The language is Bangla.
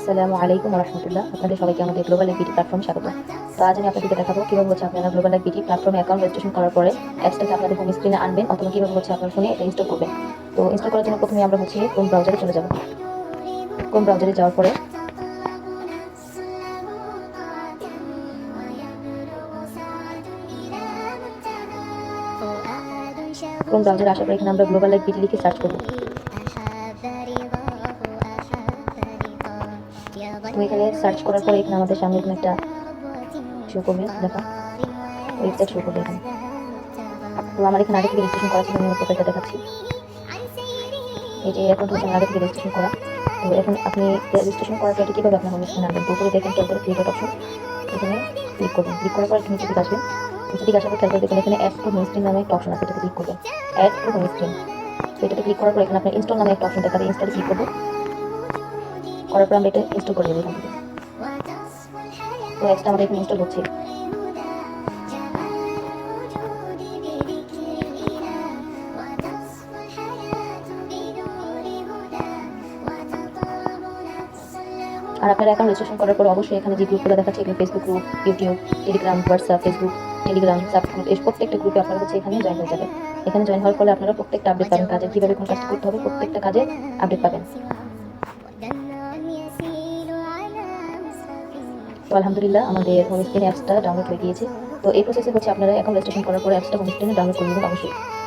আসসালামু আলাইকুম ওয়া রাহমাতুল্লাহ। আপনাদের সবাইকে আমাদের গ্লোবাল লাইফ প্ল্যাটফর্মে স্বাগত। তো আজ আমি আপনাদেরকে দেখাবো কিভাবে আপনারা গ্লোবাল লাইফ প্ল্যাটফর্মে অ্যাকাউন্ট রেজিস্ট্রেশন করার পরে অ্যাপসটাকে আপনাদের হোম স্ক্রিনে আনবেন অথবা কিভাবে আপনার ফোনে এটা ইনস্টল করবেন। তো ইনস্টল করার জন্য প্রথমে আমরা ক্রোম ব্রাউজারে চলে যাব। ক্রোম ব্রাউজারে যাওয়ার পরে ক্রোম ব্রাউজারে আসার পরে এখানে আমরা গ্লোবাল লাইফ লিখে সার্চ করব। তো এখানে সার্চ করার পরে এখানে আমাদের সামনে এরকম একটা শো করবে, দেখা ওয়েবসাইট শো করবে এখানে। তো আমার এখানে আগে থেকে রেজিস্ট্রেশন করা ছিল, আমি প্রোফাইলটা দেখাচ্ছি। এই যে অ্যাকাউন্ট হচ্ছে আগে থেকে রেজিস্ট্রেশন করা। তো এখন আপনি রেজিস্ট্রেশন করার পরে কীভাবে আপনার হোম স্ক্রিনে আনবেন, তো উপরে দেখেন খেয়াল করে ক্রিয়েট অপশন, এখানে ক্লিক করবেন। ক্লিক করার পর একটু নিচে দিকে আসবেন। নিচে দিকে আসার পর খেয়াল করে দেখবেন এখানে অ্যাড টু হোম স্ক্রিন নামে একটা অপশন আছে, এটাতে ক্লিক করবেন। অ্যাড টু হোম স্ক্রিন, তো এটাতে ক্লিক করার পর এখানে আপনার ইনস্টল নামে একটা অপশন দেখাবে, ইনস্টলে ক্লিক করবো। করার পর আমরা এটা ইনস্টল করে দেবো এখান থেকে। তো অ্যাপসটা আমাদের এখানে ইনস্টল হচ্ছে। আর আপনারা অ্যাকাউন্ট রেজিস্ট্রেশন করার পর অবশ্যই এখানে যে গ্রুপগুলো দেখাচ্ছে, এখানে Facebook group, YouTube, Telegram, WhatsApp, Facebook, Telegram, subgroup, এই প্রত্যেকটা গ্রুপে আপনারা এখানে জয়েন হয়ে যাবেন। এখানে জয়েন হওয়ার ফলে আপনারা প্রত্যেকটা আপডেট পাবেন, কাজের কীভাবে কোন কাজটা করতে হবে প্রত্যেকটা কাজের আপডেট পাবেন। তো আলহামদুলিল্লাহ আমাদের হোম স্ক্রিন অ্যাপসটা ডাউনলোড হয়ে গিয়েছে। তো এই প্রসেসে আপনারা অ্যাকাউন্ট রেজিস্ট্রেশন করার পরে অ্যাপসটা হোম স্ক্রিনে ডাউনলোড করে নেবেন অবশ্যই।